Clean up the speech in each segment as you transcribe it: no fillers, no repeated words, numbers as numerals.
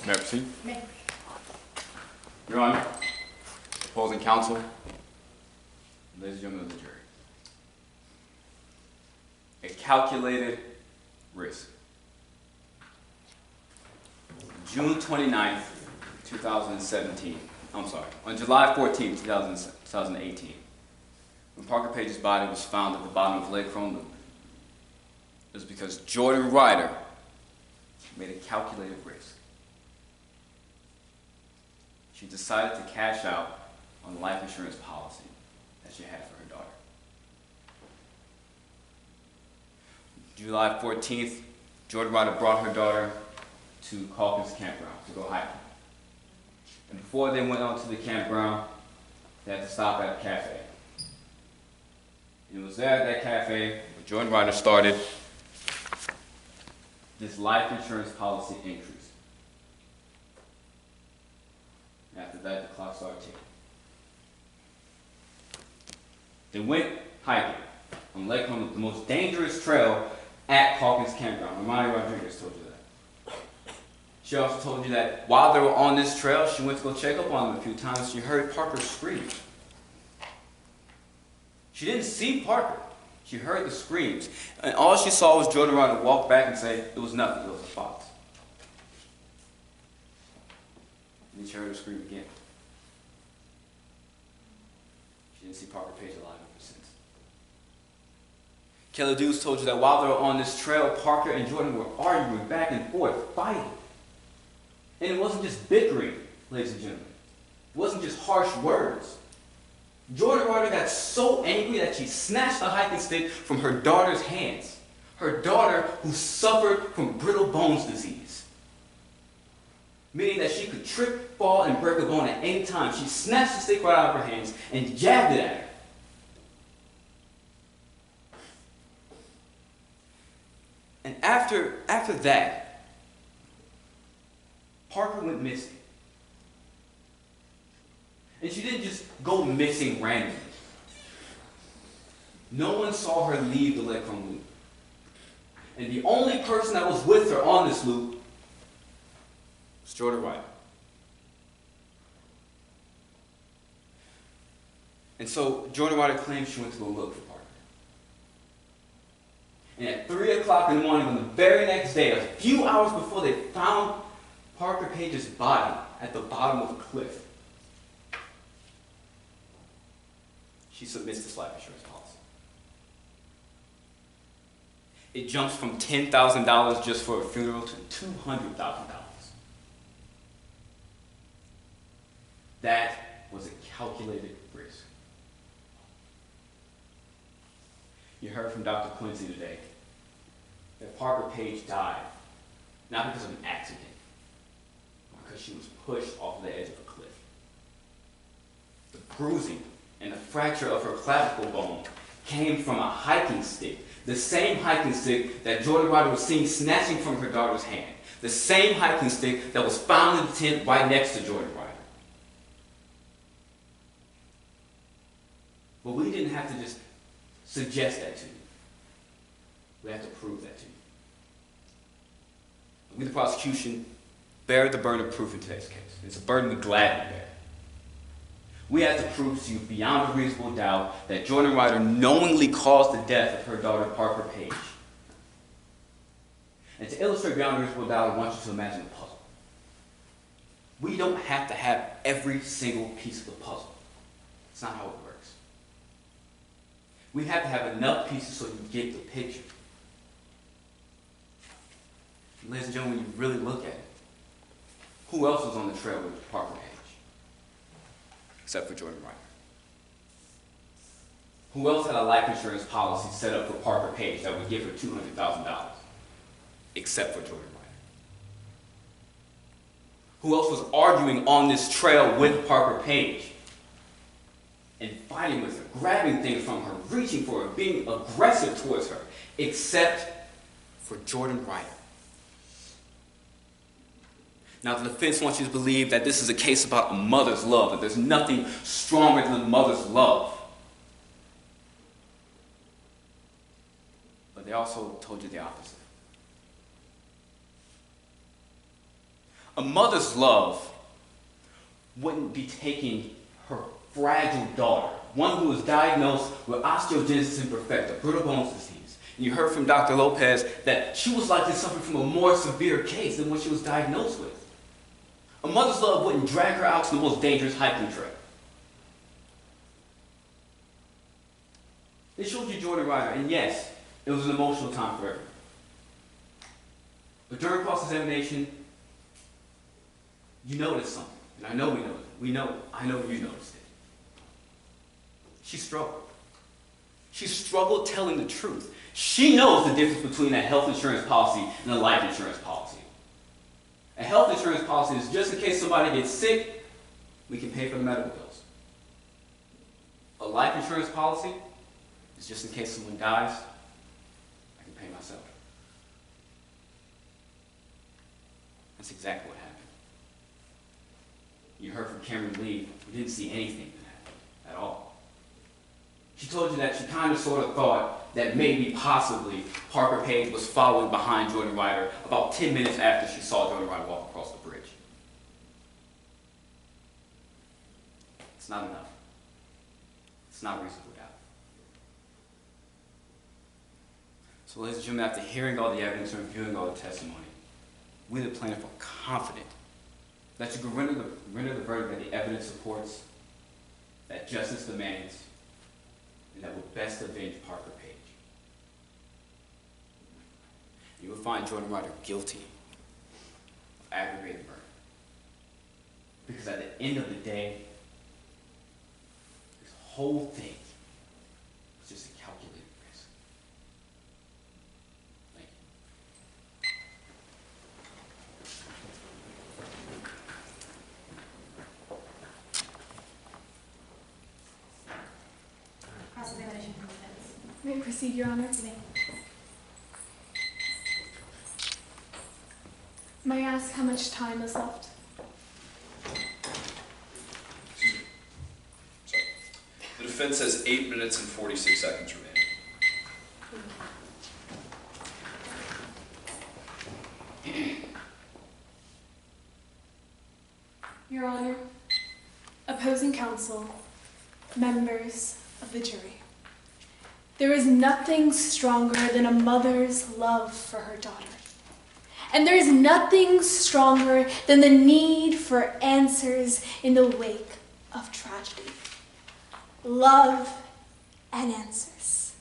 May I proceed? May. Your Honor, opposing counsel, ladies and gentlemen of the jury. A calculated risk. June 29th, 2017. I'm sorry, on July 14th, 2018, when Parker Page's body was found at the bottom of Lake Chrome Loop, it was because Jordan Ryder made a calculated risk. She decided to cash out on the life insurance policy that she had for her daughter. July 14th, Jordan Ryder brought her daughter to Calkins Campground to go hiking. And before they went on to the campground, they had to stop at a cafe. And it was there at that cafe where Jordan Ryder started this life insurance policy increase. After that, the clock started ticking. They went hiking on Lake Chrome, the most dangerous trail at Calkins Campground. Ramani Rodriguez told you that. She also told you that while they were on this trail, she went to go check up on them a few times. She heard Parker scream. She didn't see Parker. She heard the screams. And all she saw was Jordan Ryder walk back and say, it was nothing, it was a fox. And then she heard her scream again. She didn't see Parker Page alive ever since. Kelly Dukes told you that while they were on this trail, Parker and Jordan were arguing back and forth, fighting. And it wasn't just bickering, ladies and gentlemen. It wasn't just harsh words. Jordan Ryder got so angry that she snatched the hiking stick from her daughter's hands. Her daughter, who suffered from brittle bones disease. Meaning that she could trip, fall, and break a bone at any time. She snatched the stick right out of her hands and jabbed it at her. And after that, Parker went missing. And she didn't just go missing randomly. No one saw her leave the Lake Chrome Loop. And the only person that was with her on this loop was Jordan Ryder. And so Jordan Ryder claims she went to go look for Parker. And at 3 o'clock in the morning on the very next day, a few hours before they found Parker Page's body at the bottom of a cliff, she submits this life insurance policy. It jumps from $10,000 just for a funeral to $200,000. That was a calculated risk. You heard from Dr. Quincy today that Parker Page died not because of an accident, but because she was pushed off the edge of a cliff. The bruising and the fracture of her clavicle bone came from a hiking stick, the same hiking stick that Jordan Ryder was seen snatching from her daughter's hand, the same hiking stick that was found in the tent right next to Jordan Ryder. But we didn't have to just suggest that to you. We have to prove that to you. We, the prosecution, bear the burden of proof in today's case. It's a burden we gladly bear. We have to prove to you beyond a reasonable doubt that Jordan Ryder knowingly caused the death of her daughter, Parker Page. And to illustrate beyond a reasonable doubt, I want you to imagine a puzzle. We don't have to have every single piece of the puzzle. It's not how it works. We have to have enough pieces so you get the picture. And ladies and gentlemen, when you really look at it, who else was on the trail with Parker Page? Except for Jordan Ryder. Who else had a life insurance policy set up for Parker Page that would give her $200,000? Except for Jordan Ryder. Who else was arguing on this trail with Parker Page and fighting with her, grabbing things from her, reaching for her, being aggressive towards her, except for Jordan Ryder? Now, the defense wants you to believe that this is a case about a mother's love, that there's nothing stronger than a mother's love. But they also told you the opposite. A mother's love wouldn't be taking her fragile daughter, one who was diagnosed with osteogenesis imperfecta, brittle bones disease. And you heard from Dr. Lopez that she was likely suffering from a more severe case than what she was diagnosed with. A mother's love wouldn't drag her out to the most dangerous hiking trail. They showed you Jordan Ryder, and yes, it was an emotional time for everyone. But during cross-examination, you noticed something, and I know we noticed it. I know you noticed it. She struggled. She struggled telling the truth. She knows the difference between a health insurance policy and a life insurance policy. A health insurance policy is just in case somebody gets sick, we can pay for the medical bills. A life insurance policy is just in case someone dies, I can pay myself. That's exactly what happened. You heard from Cameron Lee, we didn't see anything that happened at all. She told you that she kind of sort of thought that maybe, possibly, Parker Page was following behind Jordan Ryder about 10 minutes after she saw Jordan Ryder walk across the bridge. It's not enough. It's not reasonable doubt. So, ladies and gentlemen, after hearing all the evidence and reviewing all the testimony, we, the plaintiff, are confident that you can render the verdict that the evidence supports, that justice demands, and that will best avenge Parker Page. You will find Jordan Ryder guilty of aggravated murder. Because at the end of the day, this whole thing was just a calculated risk. Thank you. Cross-examination from defense. May I proceed, Your Honor? May I ask how much time is left? The defense has 8 minutes and 46 seconds remaining. Your Honor, opposing counsel, members of the jury, there is nothing stronger than a mother's love for her daughter. And there is nothing stronger than the need for answers in the wake of tragedy. Love and answers.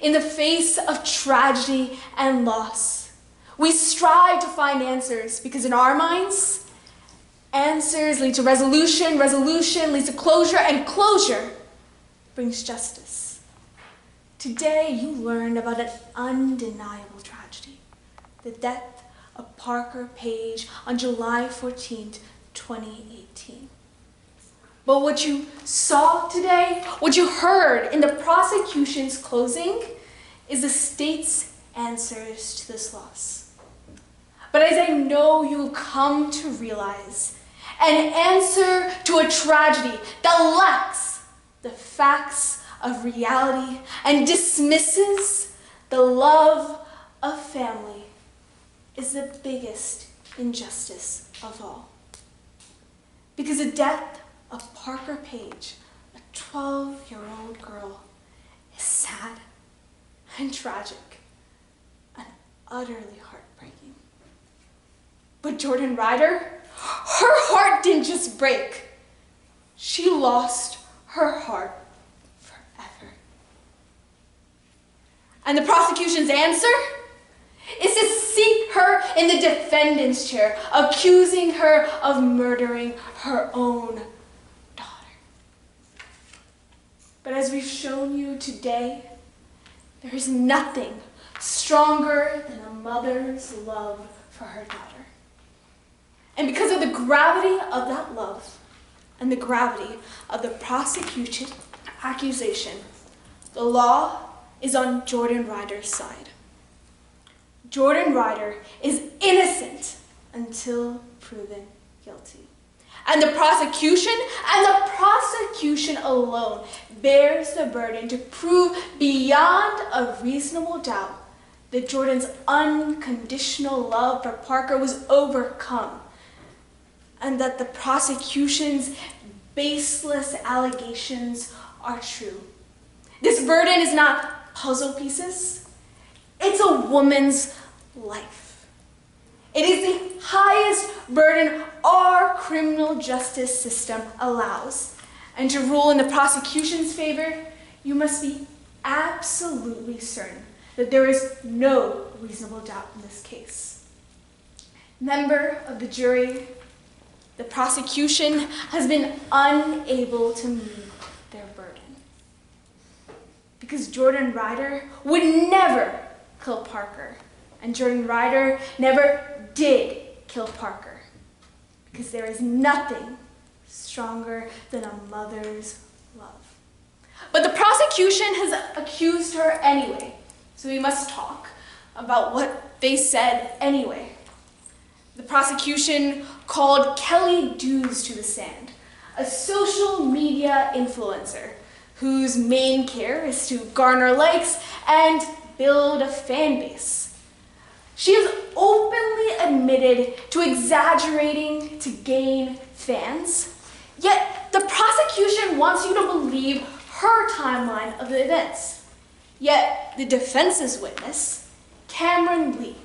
In the face of tragedy and loss, we strive to find answers because in our minds, answers lead to resolution, resolution leads to closure, and closure brings justice. Today, you learned about an undeniable tragedy, the death of Parker Page on July 14th, 2018. But what you saw today, what you heard in the prosecution's closing, is the state's answers to this loss. But as I know you'll come to realize, an answer to a tragedy that lacks the facts of reality and dismisses the love of family is the biggest injustice of all. Because the death of Parker Page, a 12-year-old girl, is sad and tragic and utterly heartbreaking. But Jordan Ryder, her heart didn't just break. She lost her heart forever. And the prosecution's answer is to seat her in the defendant's chair, accusing her of murdering her own daughter. But as we've shown you today, there is nothing stronger than a mother's love for her daughter. And because of the gravity of that love and the gravity of the prosecution accusation, the law is on Jordan Ryder's side. Jordan Ryder is innocent until proven guilty. And the prosecution alone bears the burden to prove beyond a reasonable doubt that Jordan's unconditional love for Parker was overcome and that the prosecution's baseless allegations are true. This burden is not puzzle pieces. It's a woman's life. It is the highest burden our criminal justice system allows. And to rule in the prosecution's favor, you must be absolutely certain that there is no reasonable doubt in this case. Member of the jury, the prosecution has been unable to meet their burden. Because Jordan Ryder would never kill Parker, and Jordan Ryder never did kill Parker. Because there is nothing stronger than a mother's love. But the prosecution has accused her anyway, so we must talk about what they said anyway. The prosecution called Kelly Dews to the stand, a social media influencer whose main care is to garner likes and build a fan base. She has openly admitted to exaggerating to gain fans, yet the prosecution wants you to believe her timeline of the events. Yet the defense's witness, Cameron Lee,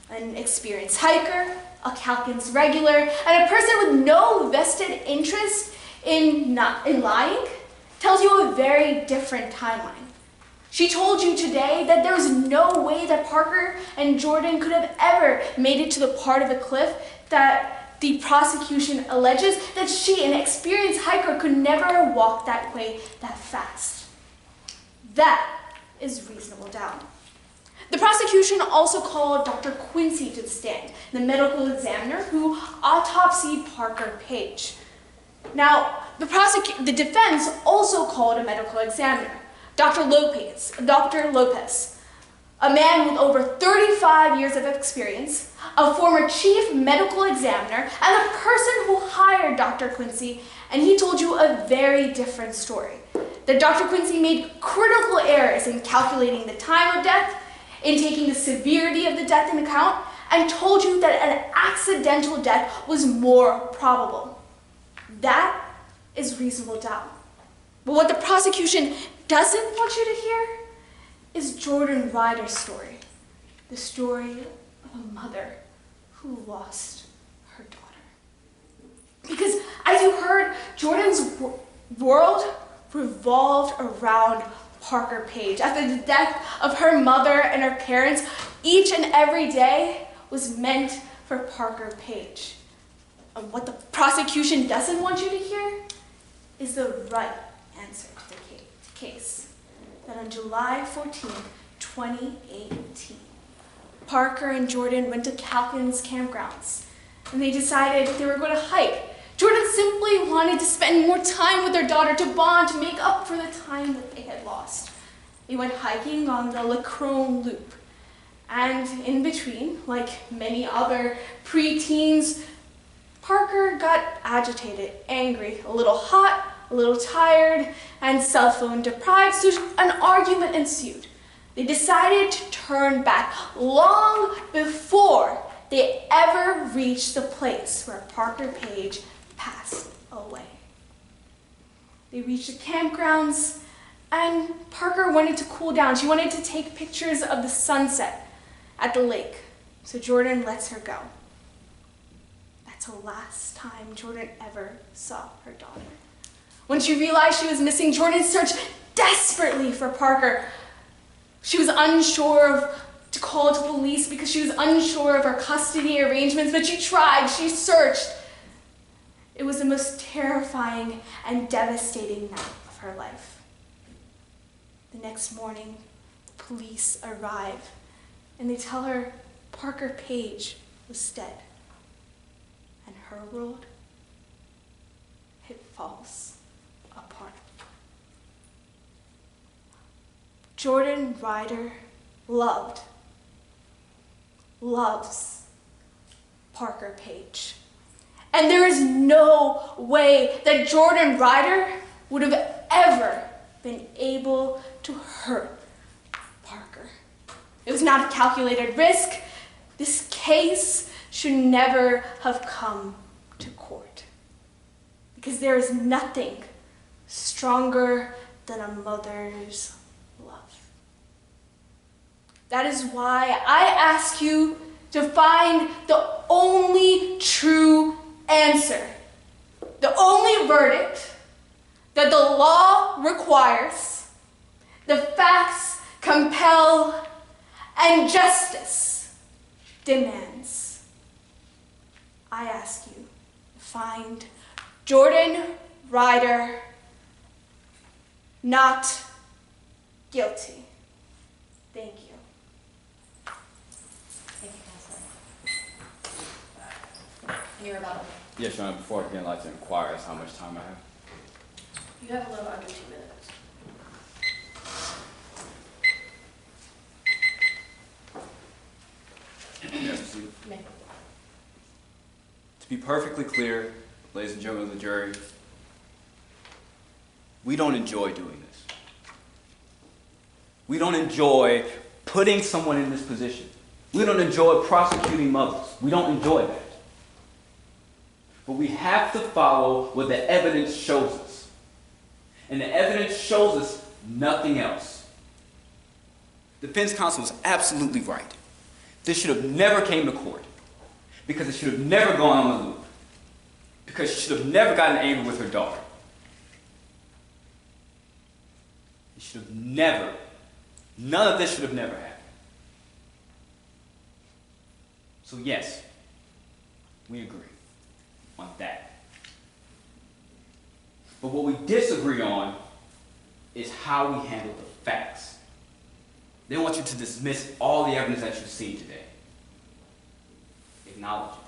an experienced hiker, a Calkins regular, and a person with no vested interest in lying, tells you a very different timeline. She told you today that there was no way that Parker and Jordan could have ever made it to the part of the cliff that the prosecution alleges that she, an experienced hiker, could never have walked that way that fast. That is reasonable doubt. The prosecution also called Dr. Quincy to the stand, the medical examiner who autopsied Parker Page. Now, the defense also called a medical examiner, Dr. Lopez, a man with over 35 years of experience, a former chief medical examiner, and a person who hired Dr. Quincy, and he told you a very different story. That Dr. Quincy made critical errors in calculating the time of death, in taking the severity of the death into account, and told you that an accidental death was more probable. That is reasonable doubt. But what the prosecution doesn't want you to hear is Jordan Ryder's story. The story of a mother who lost her daughter. Because as you heard, Jordan's world revolved around Parker Page. After the death of her mother and her parents, each and every day was meant for Parker Page. And what the prosecution doesn't want you to hear is the right answer to the case. That on July 14, 2018, Parker and Jordan went to Calkins campgrounds, and they decided they were going to hike. Jordan simply wanted to spend more time with their daughter, to bond, to make up for the time that they had lost. They went hiking on the Lacrone Loop. And in between, like many other preteens, Parker got agitated, angry, a little hot, a little tired, and cell phone deprived, so an argument ensued. They decided to turn back long before they ever reached the place where Parker Page passed away. They reached the campgrounds, and Parker wanted to cool down. She wanted to take pictures of the sunset at the lake, so Jordan lets her go. That's the last time Jordan ever saw her daughter. When she realized she was missing, Jordan searched desperately for Parker. She was unsure to call to police because she was unsure of her custody arrangements, but she tried, she searched. It was the most terrifying and devastating night of her life. The next morning, police arrive, and they tell her Parker Page was dead. And her world, it falls apart. Jordan Ryder loves Parker Page. And there is no way that Jordan Ryder would have ever been able to hurt Parker. It was not a calculated risk. This case should never have come to to court. Because there is nothing stronger than a mother's love. That is why I ask you to find the only true answer, the only verdict that the law requires, the facts compel, and justice demands. I ask you to find Jordan Ryder not guilty. Thank you. Thank you, Counselor. Any rebuttal? Yes, Your Honor, before I begin, I'd like to inquire as how much time I have. You have a little under 2 minutes. May I proceed? May. To be perfectly clear, ladies and gentlemen of the jury, we don't enjoy doing this. We don't enjoy putting someone in this position. We don't enjoy prosecuting mothers. We don't enjoy that. But we have to follow what the evidence shows us. And the evidence shows us nothing else. Defense counsel was absolutely right. This should have never came to court. Because it should have never gone on the loop. Because she should have never gotten angry with her daughter. It should have never, none of this should have never happened. So yes, we agree on that. But what we disagree on is how we handle the facts. They want you to dismiss all the evidence that you've seen today. Acknowledge it.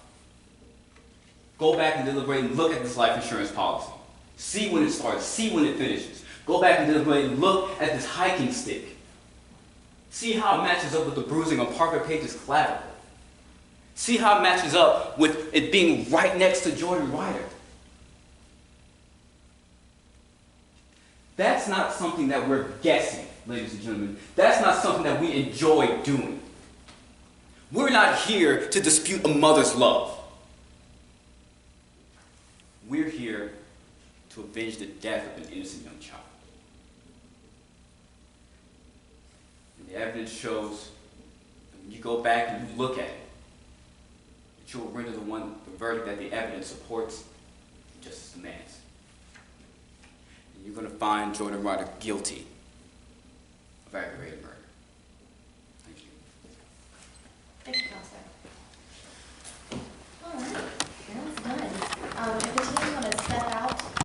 Go back and deliberate and look at this life insurance policy. See when it starts, see when it finishes. Go back and deliberate and look at this hiking stick. See how it matches up with the bruising on Parker Page's clavicle. See how it matches up with it being right next to Jordan Ryder. That's not something that we're guessing, ladies and gentlemen. That's not something that we enjoy doing. We're not here to dispute a mother's love. We're here to avenge the death of an innocent young child. And the evidence shows that when you go back and you look at it, that you will render the verdict that the evidence supports and justice demands. And you're going to find Jordan Ryder guilty of aggravated murder.